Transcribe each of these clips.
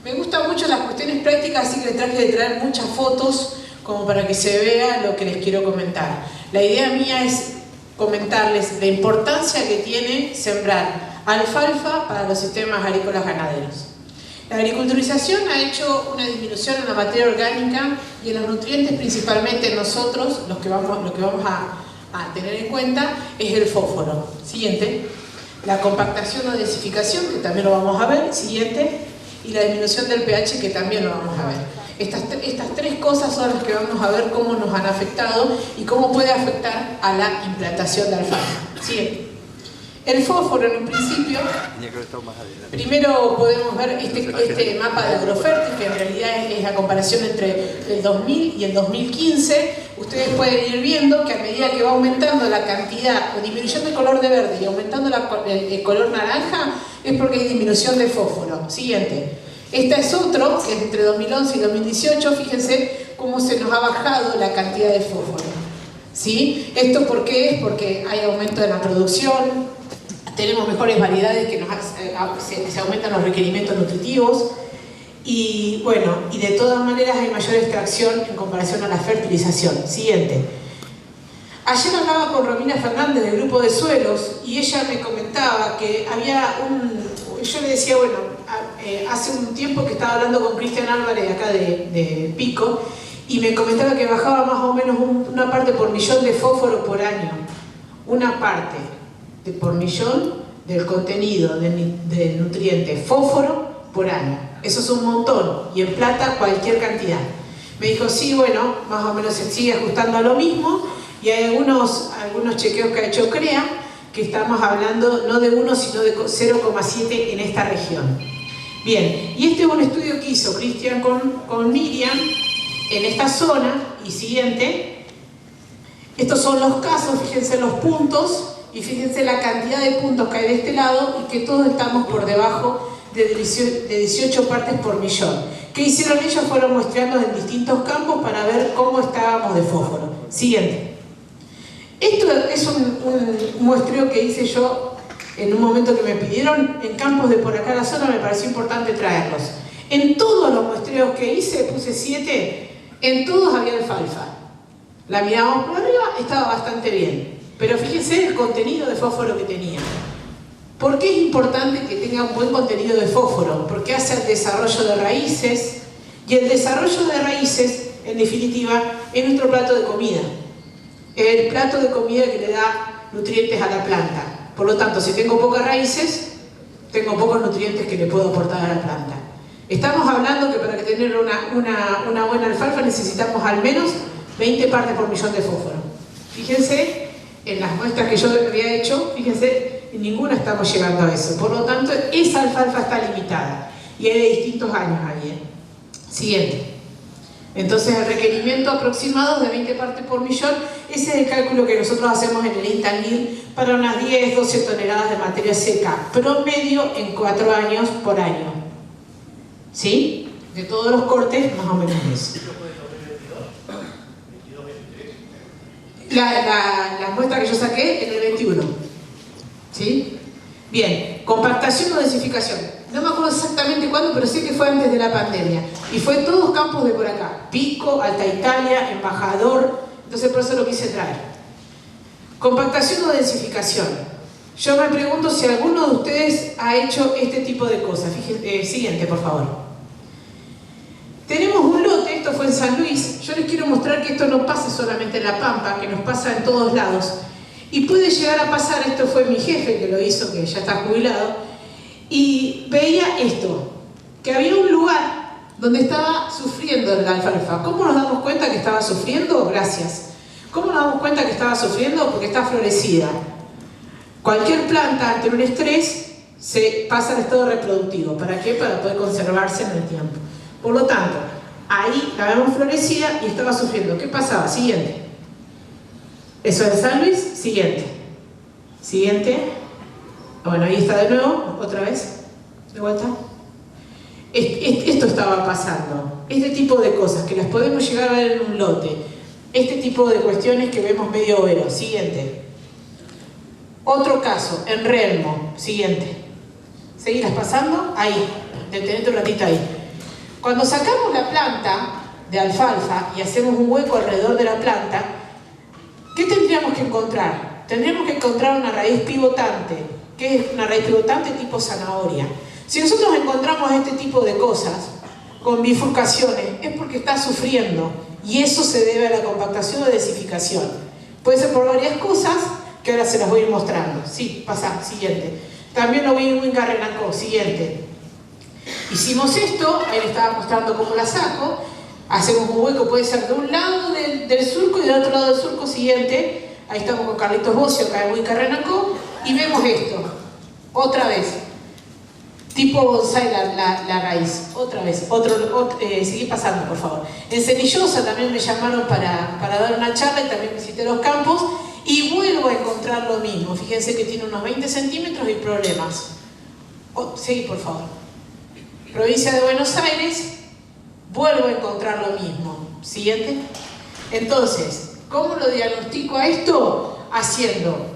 Me gustan mucho las cuestiones prácticas, así que traje de traer muchas fotos como para que se vea lo que les quiero comentar. La idea mía es comentarles la importancia que tiene sembrar alfalfa para los sistemas agrícolas ganaderos. La agriculturización ha hecho una disminución en la materia orgánica y en los nutrientes, principalmente nosotros, lo que vamos a tener en cuenta es el fósforo. Siguiente. La compactación o densificación, que también lo vamos a ver. Siguiente. Y la disminución del pH, que también lo vamos a ver. Estas tres cosas son las que vamos a ver cómo nos han afectado y cómo puede afectar a la implantación de alfalfa. Siguiente. El fósforo, en un principio, primero podemos ver este mapa de Agrofértil, que en realidad es la comparación entre el 2000 y el 2015. Ustedes pueden ir viendo que a medida que va aumentando la cantidad, o disminuyendo el color de verde y aumentando el color naranja, es porque hay disminución de fósforo. Siguiente. Esta es otro, que es entre 2011 y 2018. Fíjense cómo se nos ha bajado la cantidad de fósforo. ¿Sí? ¿Esto por qué es? Porque hay aumento de la producción, tenemos mejores variedades que se aumentan los requerimientos nutritivos y bueno, y de todas maneras hay mayor extracción en comparación a la fertilización. Siguiente. Ayer hablaba con Romina Fernández del grupo de suelos y ella me comentaba que había yo le decía, bueno, hace un tiempo que estaba hablando con Cristian Álvarez de acá de Pico y me comentaba que bajaba más o menos una parte por millón de fósforo por año. Una parte por millón del contenido de nutriente fósforo por año. Eso es un montón, y en plata cualquier cantidad. Me dijo, sí, bueno, más o menos se sigue ajustando a lo mismo, y hay algunos chequeos que ha hecho CREA, que estamos hablando no de 1, sino de 0,7 en esta región. Bien, y este es un estudio que hizo Cristian con Miriam en esta zona, y siguiente. Estos son los casos, fíjense los puntos, y fíjense la cantidad de puntos que hay de este lado y que todos estamos por debajo de 18 partes por millón. ¿Qué hicieron ellos? Fueron muestreando en distintos campos para ver cómo estábamos de fósforo. Siguiente. Esto es un muestreo que hice yo en un momento que me pidieron en campos de por acá la zona, me pareció importante traerlos. En todos los muestreos que hice, puse 7, en todos había alfalfa. La mirábamos por arriba, estaba bastante bien. Pero fíjense el contenido de fósforo que tenía. ¿Por qué es importante que tenga un buen contenido de fósforo? Porque hace el desarrollo de raíces, y el desarrollo de raíces, en definitiva, es nuestro plato de comida. El plato de comida que le da nutrientes a la planta. Por lo tanto, si tengo pocas raíces, tengo pocos nutrientes que le puedo aportar a la planta. Estamos hablando que para tener una buena alfalfa necesitamos al menos 20 partes por millón de fósforo. Fíjense, en las muestras que yo había hecho, fíjense, en ninguna estamos llegando a eso. Por lo tanto, esa alfalfa está limitada. Y hay de distintos años ahí. Siguiente. Entonces, el requerimiento aproximado de 20 partes por millón, ese es el cálculo que nosotros hacemos en el Intanil para unas 10-12 toneladas de materia seca, promedio en 4 años por año. ¿Sí? De todos los cortes, más o menos eso. La muestra que yo saqué en el 21. ¿Sí? Bien, compactación o densificación. No me acuerdo exactamente cuándo, pero sé que fue antes de la pandemia. Y fue en todos campos de por acá. Pico, Alta Italia, Embajador. Entonces por eso lo quise traer. Compactación o densificación. Yo me pregunto si alguno de ustedes ha hecho este tipo de cosas. Fíjense, siguiente, por favor. Tenemos un lote, esto fue en San Luis. Yo les quiero mostrar que esto no pasa solamente en La Pampa, que nos pasa en todos lados. Y puede llegar a pasar, esto fue mi jefe que lo hizo, que ya está jubilado, y veía esto, que había un lugar donde estaba sufriendo la alfalfa. ¿Cómo nos damos cuenta que estaba sufriendo? Gracias. ¿Cómo nos damos cuenta que estaba sufriendo? Porque está florecida. Cualquier planta ante un estrés se pasa al estado reproductivo. ¿Para qué? Para poder conservarse en el tiempo. Por lo tanto, ahí la vemos florecida y estaba sufriendo. ¿Qué pasaba? Siguiente. Eso es San Luis. Siguiente. Siguiente. Bueno, ahí está de nuevo. Otra vez. De vuelta. Esto estaba pasando. Este tipo de cosas que las podemos llegar a ver en un lote. Este tipo de cuestiones que vemos medio overo. Siguiente. Otro caso, en Relmo. Siguiente. ¿Seguirás pasando? Ahí. Detenete un ratito ahí. Cuando sacamos la planta de alfalfa y hacemos un hueco alrededor de la planta, ¿qué tendríamos que encontrar? Tendríamos que encontrar una raíz pivotante. ¿Qué es una raíz pivotante? Tipo zanahoria. Si nosotros encontramos este tipo de cosas con bifurcaciones, es porque está sufriendo, y eso se debe a la compactación o desificación. Puede ser por varias cosas que ahora se las voy a ir mostrando. Sí, pasa, siguiente. También lo vi en Winca Renacó, siguiente. Hicimos esto, ahí le estaba mostrando cómo la saco. Hacemos un hueco, puede ser de un lado del surco y del otro lado del surco, siguiente. Ahí estamos con Carlitos Bocio, acá en Winca Renacó, y vemos esto. Otra vez. Tipo bonsai la raíz. Otra vez. Seguí pasando, por favor. En Cenillosa también me llamaron para dar una charla y también visité los campos. Y vuelvo a encontrar lo mismo. Fíjense que tiene unos 20 centímetros y problemas. Seguí, por favor. Provincia de Buenos Aires, vuelvo a encontrar lo mismo. Siguiente. Entonces, ¿cómo lo diagnostico a esto? Haciendo,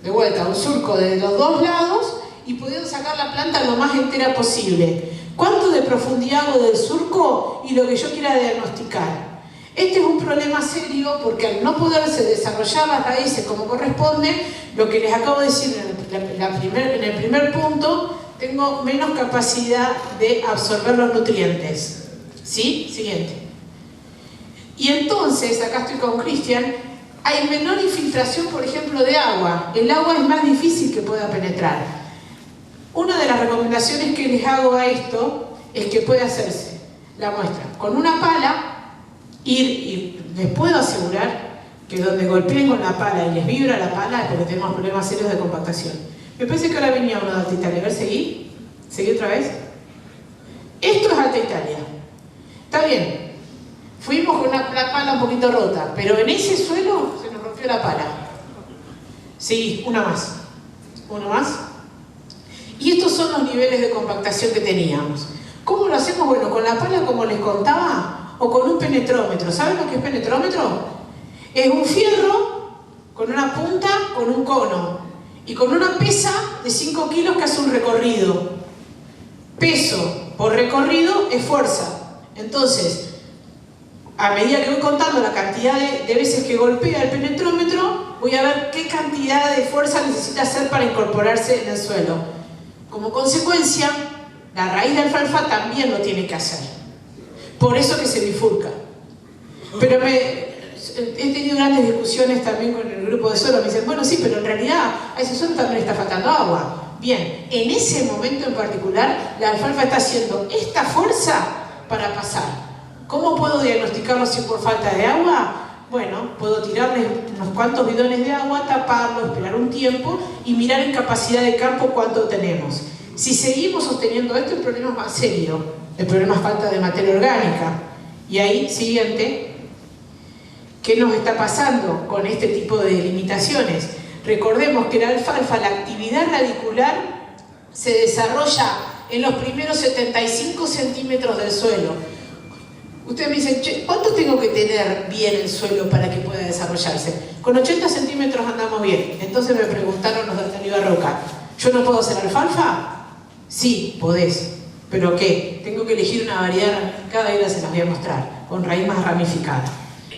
de vuelta, un surco de los dos lados y pudiendo sacar la planta lo más entera posible. ¿Cuánto de profundidad hago del surco? Y lo que yo quiera diagnosticar. Este es un problema serio porque al no poderse desarrollar las raíces como corresponde, lo que les acabo de decir en el primer punto, tengo menos capacidad de absorber los nutrientes. ¿Sí? Siguiente. Y entonces, acá estoy con Cristian, hay menor infiltración, por ejemplo, de agua. El agua es más difícil que pueda penetrar. Una de las recomendaciones que les hago a esto es que puede hacerse la muestra con una pala, y les puedo asegurar que donde golpeen con la pala y les vibra la pala es porque tenemos problemas serios de compactación. Me parece que ahora venía uno de Alta Italia. A ver, seguí. Seguí otra vez. Esto es Alta Italia. Está bien. Fuimos con la pala un poquito rota, pero en ese suelo se nos rompió la pala. Seguí, una más. Uno más. Y estos son los niveles de compactación que teníamos. ¿Cómo lo hacemos? Bueno, con la pala, como les contaba, o con un penetrómetro. ¿Saben lo que es penetrómetro? Es un fierro con una punta, con un cono y con una pesa de 5 kilos que hace un recorrido. Peso por recorrido es fuerza. Entonces, a medida que voy contando la cantidad de veces que golpea el penetrómetro, voy a ver qué cantidad de fuerza necesita hacer para incorporarse en el suelo. Como consecuencia, la raíz de alfalfa también lo tiene que hacer. Por eso que se bifurca. Pero he tenido grandes discusiones también con el grupo de suelo. Me dicen, bueno, sí, pero en realidad a ese suelo también le está faltando agua. Bien, en ese momento en particular, la alfalfa está haciendo esta fuerza para pasar. ¿Cómo puedo diagnosticarlo si por falta de agua? Bueno, puedo tirarles unos cuantos bidones de agua, taparlo, esperar un tiempo y mirar en capacidad de campo cuánto tenemos. Si seguimos sosteniendo esto, el problema es más serio. El problema es falta de materia orgánica. Y ahí, siguiente, ¿qué nos está pasando con este tipo de limitaciones? Recordemos que la alfalfa, la actividad radicular, se desarrolla en los primeros 75 centímetros del suelo. Ustedes me dicen, che, ¿cuánto tengo que tener bien el suelo para que pueda desarrollarse? Con 80 centímetros andamos bien. Entonces me preguntaron los de Alta Roca, ¿yo no puedo hacer alfalfa? Sí, podés. ¿Pero qué? Tengo que elegir una variedad ramificada y ahora se las voy a mostrar, con raíz más ramificada.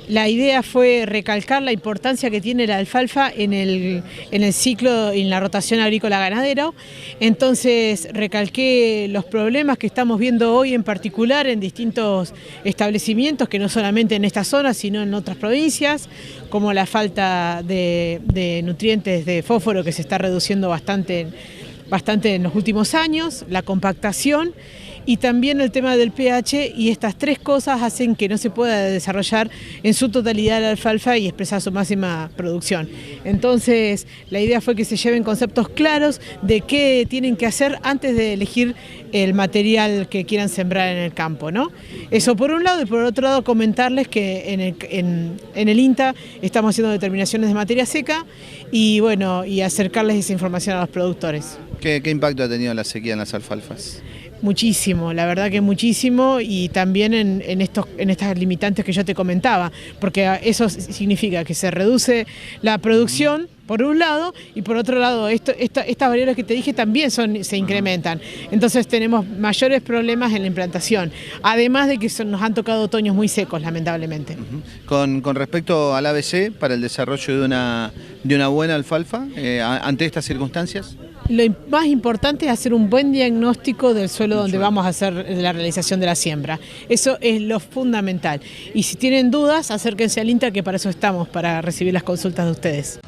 La idea fue recalcar la importancia que tiene la alfalfa en el ciclo, en la rotación agrícola-ganadera. Entonces recalqué los problemas que estamos viendo hoy en particular en distintos establecimientos, que no solamente en esta zona, sino en otras provincias, como la falta de nutrientes de fósforo que se está reduciendo bastante en los últimos años, la compactación y también el tema del pH, y estas tres cosas hacen que no se pueda desarrollar en su totalidad la alfalfa y expresar su máxima producción. Entonces la idea fue que se lleven conceptos claros de qué tienen que hacer antes de elegir el material que quieran sembrar en el campo, ¿no? Eso por un lado, y por otro lado comentarles que en el INTA estamos haciendo determinaciones de materia seca y bueno, y acercarles esa información a los productores. ¿Qué impacto ha tenido la sequía en las alfalfas? Muchísimo, la verdad que muchísimo, y también en estas limitantes que yo te comentaba, porque eso significa que se reduce la producción por un lado, y por otro lado, estas variables que te dije también se incrementan. Entonces tenemos mayores problemas en la implantación, además de que nos han tocado otoños muy secos, lamentablemente. Con respecto al ABC, para el desarrollo de una buena alfalfa, ante estas circunstancias. Lo más importante es hacer un buen diagnóstico del suelo donde vamos a hacer la realización de la siembra. Eso es lo fundamental. Y si tienen dudas, acérquense al INTA, que para eso estamos, para recibir las consultas de ustedes.